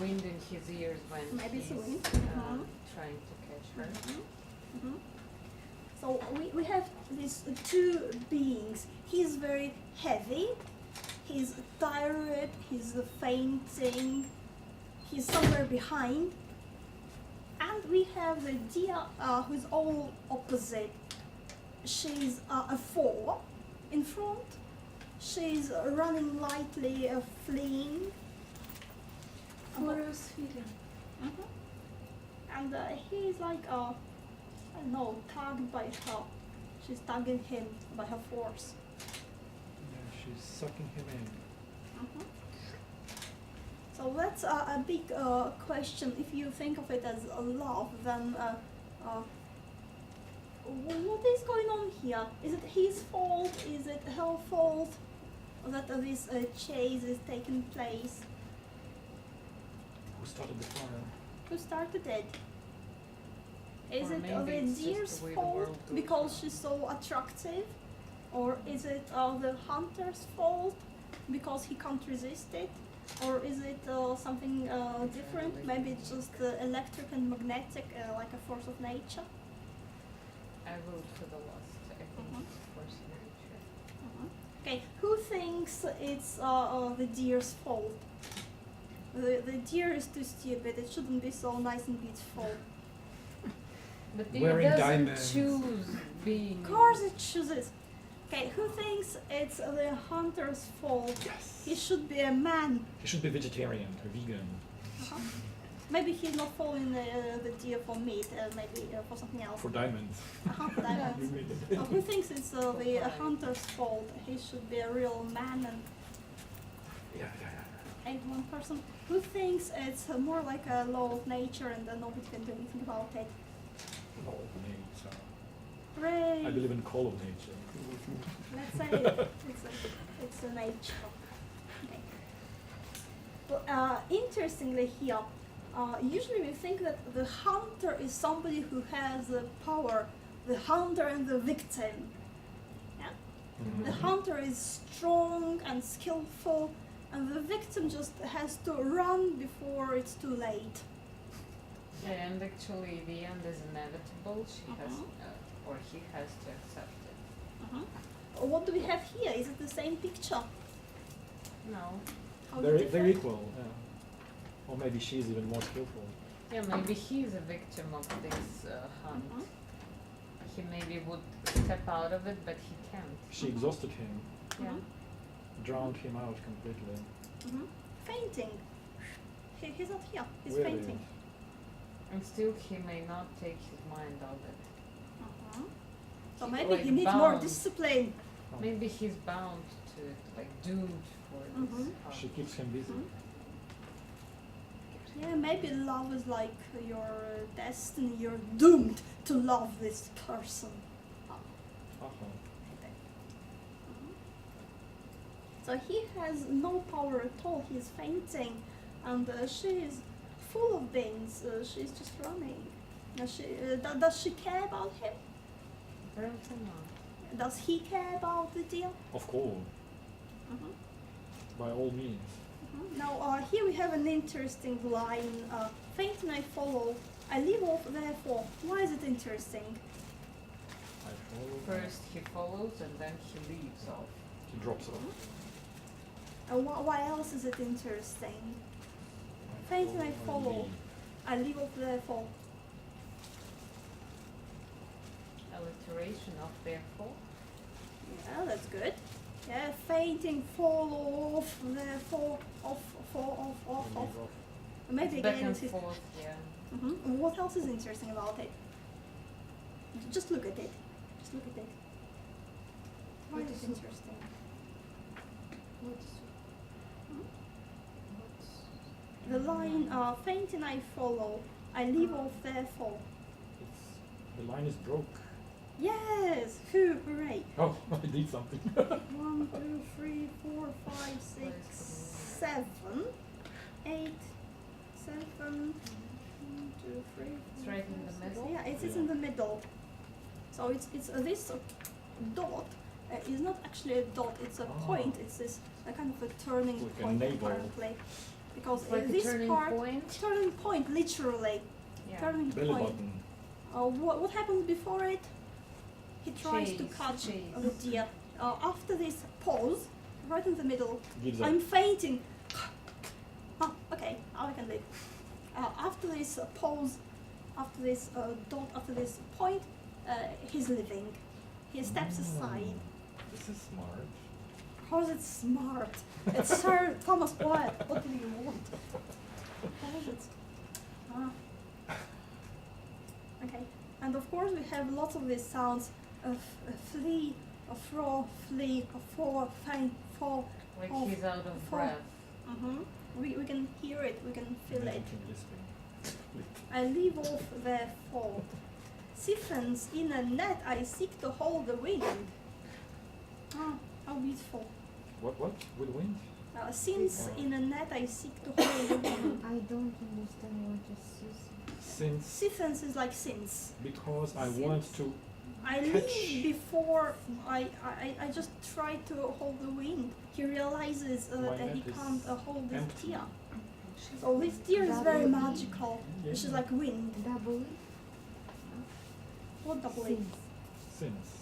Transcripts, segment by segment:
wind in his ears when Maybe it's he's the wind. trying to catch her. So we have these two beings. He's very heavy, he's tired, he's fainting, he's somewhere behind. And we have the deer who's all opposite. She's a 4 in front. She's running lightly, fleeing. Furious feeling. And he's like, I don't know, tugged by her. She's tugging him by her force. Yeah, she's sucking him in. So that's a big question. If you think of it as a love, then what is going on here? Is it his fault? Is it her fault that this chase is taking place? Who started the fire? Who started it? Is Or it maybe the it's just deer's the way the fault world goes because now. she's so attractive? Or is it the hunter's fault because he can't resist it? Or is it something different? Maybe it's just electric and magnetic, like a force of nature? I vote for the last. I think it's force of nature. Okay, who thinks it's the deer's fault? The deer is too stupid. It shouldn't be so nice and beautiful. But it Wearing doesn't diamonds. choose being. Of course it chooses. Okay, who thinks it's the hunter's fault? Yes. He should be a man. He should be vegetarian or vegan. Maybe he's not following the deer for meat, maybe for something else. For diamonds. Diamonds. So who thinks it's the hunter's fault? He should be a real man and Yeah. ain't one person. Who thinks it's more like a law of nature and nobody can do anything about it? Law of nature. Hooray! I believe in call of nature. Let's say it's a nature. Okay. But interestingly here, usually we think that the hunter is somebody who has the power, the hunter and the victim. Yeah? The hunter is strong and skillful, and the victim just has to run before it's too late. And actually, the end is inevitable. She has, or he has to accept it. What do we have here? Is it the same picture? No. How is it They're different? equal, yeah. Or maybe she's even more skillful. Yeah, maybe he's a victim of this hunt. He maybe would step out of it, but he can't. She exhausted him, Yeah. drowned him out completely. Fainting. He's not here. He's Really? fainting. And still, he may not take his mind off it. So He's maybe like he needs more bound. discipline. Maybe he's bound to it, like doomed for this hunt. She keeps him busy. Yeah, maybe love is like your destiny. You're doomed to love this person. So he has no power at all. He's fainting, and she is full of beans. She's just running. Does she care about him? Apparently not. Does he care about the deal? Of course, by all means. Now, here we have an interesting line. Faint and I follow. I leave off therefore. Why is it interesting? I follow. First he follows and then he leaves off. He drops off. And why else is it interesting? Faint and I follow. I leave off therefore. Alliteration of therefore. Yeah, that's good. Yeah, fainting, follow, off, therefore, off. Maybe Back again and it's forth, yeah. What else is interesting about it? Just look at it. Just look at it. Why is it interesting? The line, faint and I follow. I leave off therefore. The line is broke. Yes! Hooray! Oh, I did something. 1, 2, 3, 4, 5, 6, 7, 8, 7, 1, 2, 3, 4, It's right in the 5, 6. middle? Yeah, it's in the middle. So it's this dot is not actually a dot, it's a point, it's this kind of a turning Like a point navel. apparently. because It's like a this turning part, point. turning point, literally, Yeah. turning Belly point. button. What happens before it? He tries to Chase, catch chase. the deer. After this pause, right in the middle, Gives up. I'm fainting. Oh, okay, now I can leave. After this pause, after this dot, after this point, he's leaving. He steps aside. This is smart. Of course it's smart. It's Sir Thomas Wyatt. What do you want? Of course it's... Okay, and of course we have lots of these sounds of flee, of fro, flee, of for, faint, for. Like Of- he's out of for- breath. We can hear it, we can feel it. Imagine lisping. I leave off their fault. Siphons in a net I seek to hold the wind. Ah, how beautiful. What? With wind? Since in a net I seek to hold the wind. I don't understand what is this. Since Siphons is like since. because I Since. want to I Catch. leave before I just try to hold the wind. He realizes that he Wyatt is can't hold this empty. tear. So this tear is very magical. Yeah. Which is like wind. Double What double it? since. since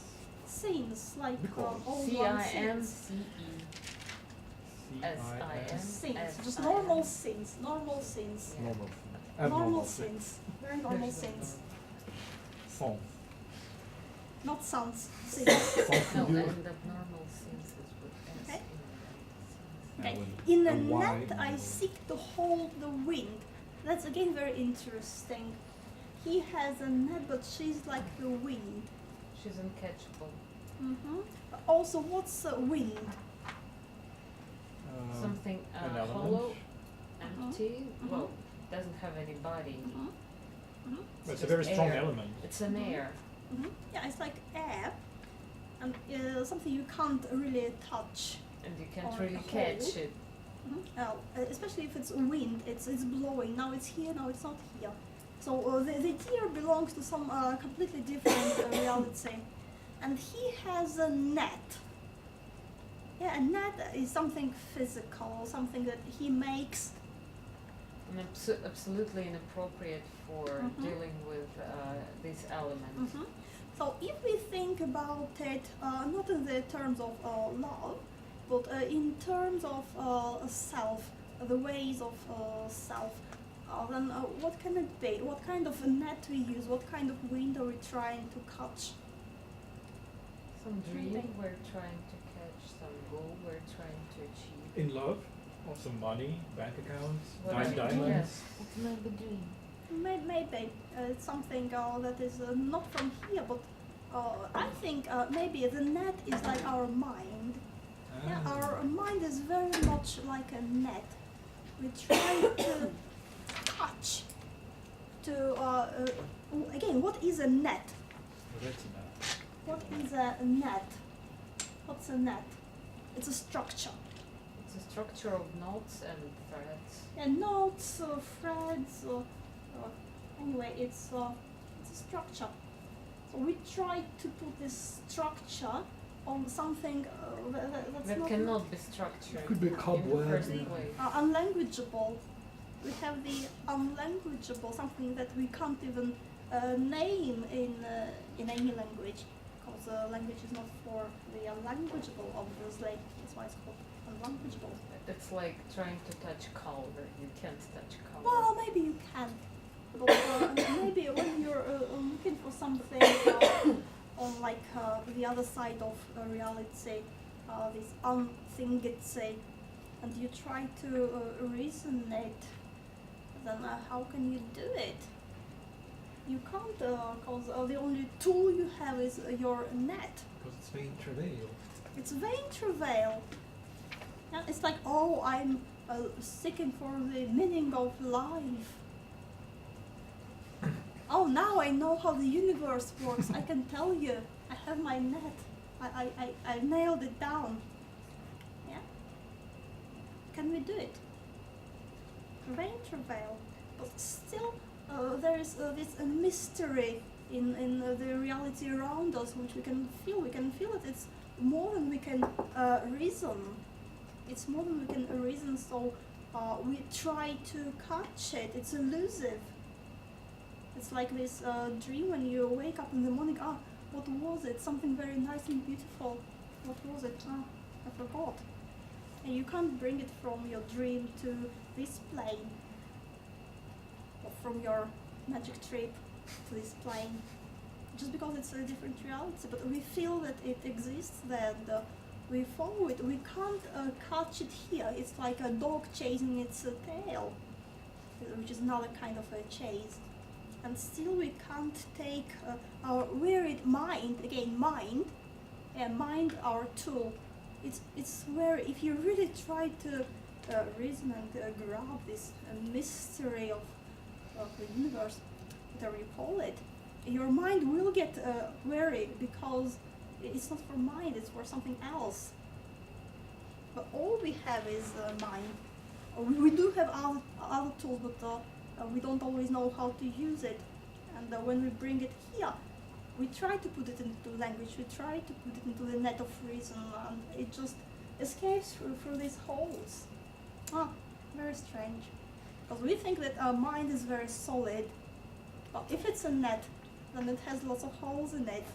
Scenes, like Because. old C one I M scenes. C E. S-I-N. Scenes, just S-I-N. normal scenes, normal scenes. Yeah. Normal. Normal Abnormal. scenes, very normal scenes. Song. Not sounds, scenes. No, Song. and abnormal scenes is with S. Okay. And In a and why net I no? seek to hold the wind. That's again very interesting. He has a net, but she's like the wind. She's uncatchable. Also, what's wind? Something an element. hollow, empty. Mhm. Well, doesn't have any body. But it's a just very strong air. element. It's an air. Yeah, it's like air, and something you can't really touch. And you can't Or really a catch hole. it. Especially if it's wind, it's blowing. Now it's here, now it's not here. So the deer belongs to some completely different reality, and he has a net. Yeah, a net is something physical, something that he makes. And absolutely inappropriate for dealing with these elements. So if we think about it, not in the terms of love, but in terms of self, the ways of self, then what can it be? What kind of a net we use? What kind of wind are we trying to catch? Some dream Something. we're trying to catch, some goal we're trying to achieve. In love, or some money, bank accounts, Whatever. diamonds. Yes. It's maybe dream. Maybe it's something that is not from here, but I think maybe the net is like our mind. Yeah, Ah. our mind is very much like a net. We try to catch. Again, what is a net? Retina. What is a net? What's a net? It's a structure. It's a structure of knots and threads. Yeah, knots, threads. Anyway, it's a structure. So we try to put this structure on something that's That not cannot be structured Could be in the cobweb. first place. unlanguageable. We have the unlanguageable, something that we can't even name in any language, because language is not for the unlanguageable, obviously. That's why it's called unlanguageable. It's like trying to touch color. You can't touch color. Well, maybe you can, but maybe when you're looking for something on like the other side of reality, this unthingy, and you try to reason it, then how can you do it? You can't, because the only tool you have is your net. Because it's vain travail. It's vain travail. Yeah, it's like, oh, I'm seeking for the meaning of life. Oh, now I know how the universe works. I can tell you. I have my net. I nailed it down. Yeah? Can we do it? Vain travail. But still, there is this mystery in the reality around us, which we can feel. We can feel it. It's more than we can reason. It's more than we can reason. So we try to catch it. It's elusive. It's like this dream when you wake up in the morning. Ah, what was it? Something very nice and beautiful. What was it? Ah, I forgot. And you can't bring it from your dream to this plane, or from your magic trip to this plane, just because it's a different reality. But we feel that it exists there, and we follow it. We can't catch it here. It's like a dog chasing its tail, which is another kind of a chase. And still we can't take our wearied mind, again mind, mind our tool. It's where if you really try to reason and grab this mystery of the universe, whatever you call it, your mind will get weary because it's not for mind, it's for something else. But all we have is mind. We do have other tools, but we don't always know how to use it. And when we bring it here, we try to put it into language, we try to put it into the net of reason, and it just escapes through these holes. Ah, very strange. Because we think that our mind is very solid, but if it's a net, then it has lots of holes in it.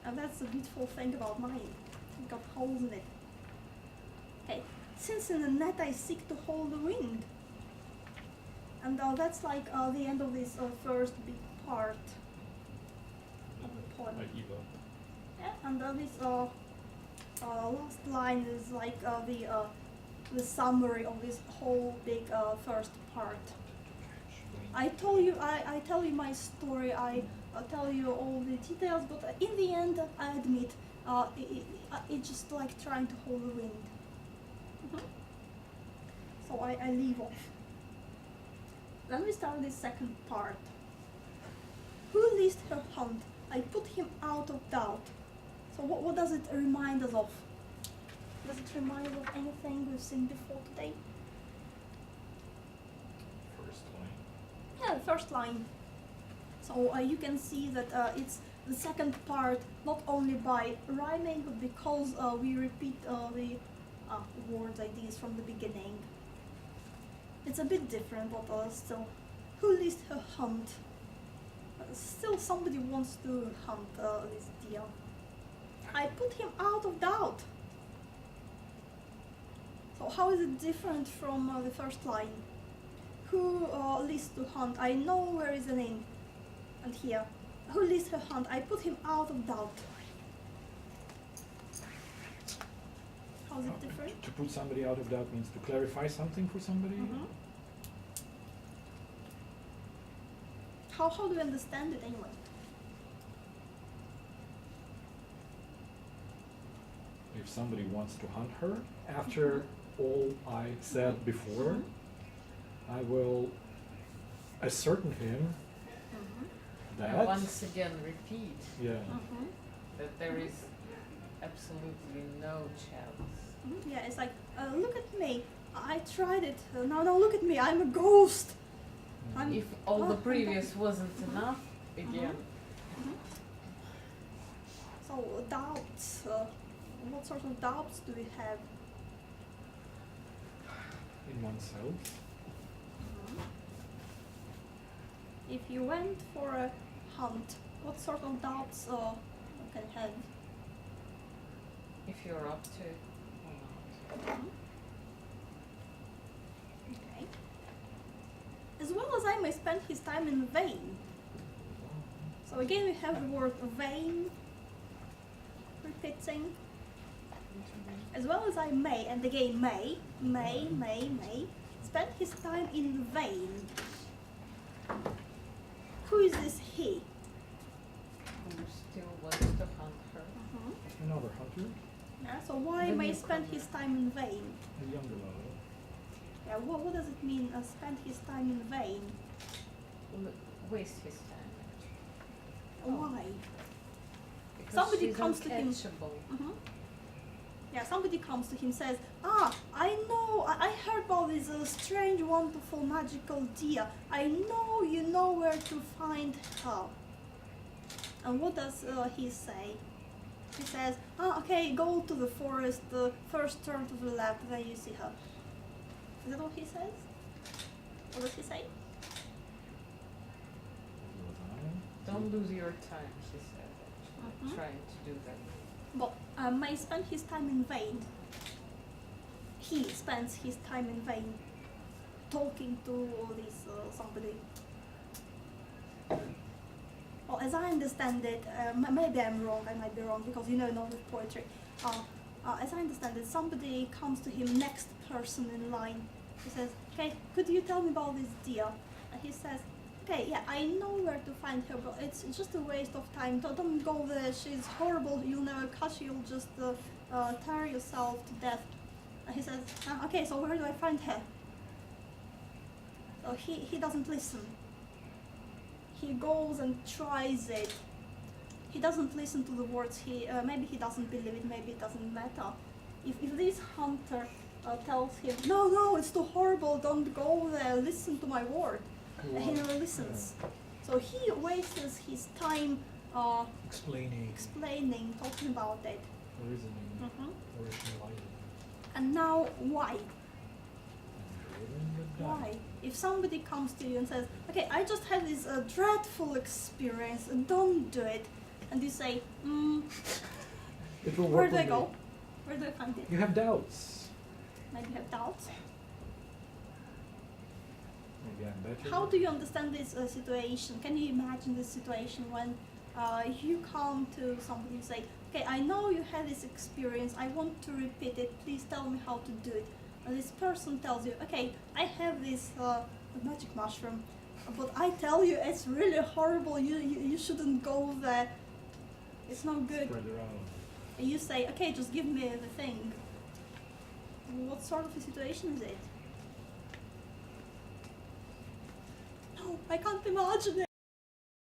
And that's the beautiful thing about mind. It's got holes in it. Okay, since in the net I seek to hold the wind. And that's like the end of this first big part of the poem. I give up. Yeah, and this last line is like the summary of this whole big first part. I tell you my story. I tell you all the details, but in the end, I admit it's just like trying to hold the wind. So I leave off. Then we start this second part. Who leased her hunt? I put him out of doubt. So what does it remind us of? Does it remind us of anything we've seen before today? First line. Yeah, the first line. So you can see that it's the second part, not only by rhyming, but because we repeat the words, ideas from the beginning. It's a bit different, but still. Who leased her hunt? Still somebody wants to hunt this deer. I put him out of doubt. So how is it different from the first line? Who leased to hunt? I know where is the name. And here, who leased her hunt? I put him out of doubt. How is it different? To put somebody out of doubt means to clarify something for somebody. How do we understand it anyway? If somebody wants to hunt her, after all I said before, I will ascertain him that once again repeat that there is absolutely no chance. Yeah, it's like, look at me, I tried it, now look at me, I'm a ghost. If all the previous wasn't enough, again. So doubts, what sort of doubts do we have? in oneself. If you went for a hunt, what sort of doubts you can have? If you're up to it or not. Okay. As well as I may spend his time in vain. So again we have the word vain repeating. As well as I may, and again may spend his time in vain. Who is this he? Who still wants to hunt her. Another hunter, Yeah, so why The may spend newcomer. his time in vain? a younger lover. Yeah, what does it mean, spend his time in vain? Waste his time. Why? Because Somebody she's comes to him. uncatchable. Yeah, somebody comes to him and says, I know, I heard about this strange, wonderful, magical deer. I know you know where to find her. And what does he say? He says, okay, go to the forest, first turn to the left, then you see her. Is that what he says? What does he say? Don't lose your time, he said, actually, Mhm. trying to do that. But may spend his time in vain. He spends his time in vain talking to this somebody. Well, as I understand it, maybe I'm wrong, I might be wrong, because you know not with poetry. As I understand it, somebody comes to him, next person in line. He says, okay, could you tell me about this deal? And he says, okay, yeah, I know where to find her, but it's just a waste of time. Don't go there, she's horrible, you'll never catch her, you'll just tear yourself to death. And he says, okay, so where do I find her? So he doesn't listen. He goes and tries it. He doesn't listen to the words. Maybe he doesn't believe it. Maybe it doesn't matter. If this hunter tells him, no, it's too horrible. Don't go there. Listen to my word. He never listens. So he wastes his time explaining, talking about it. Reasoning, Mhm. rationalizing. And now why? And Why? If somebody comes to you and says, okay, I just had this dreadful experience, don't do it, and you say, It will where work do I one go? day. Where do I find it? You have doubts. Maybe you have doubts. Maybe I'm better. How do you understand this situation? Can you imagine this situation when you come to somebody and say, okay, I know you had this experience, I want to repeat it, please tell me how to do it. And this person tells you, okay, I have this magic mushroom, but I tell you it's really horrible, you shouldn't go there, it's no good. Spread around. And you say, okay, just give me the thing. What sort of a situation is it? No, I can't imagine it.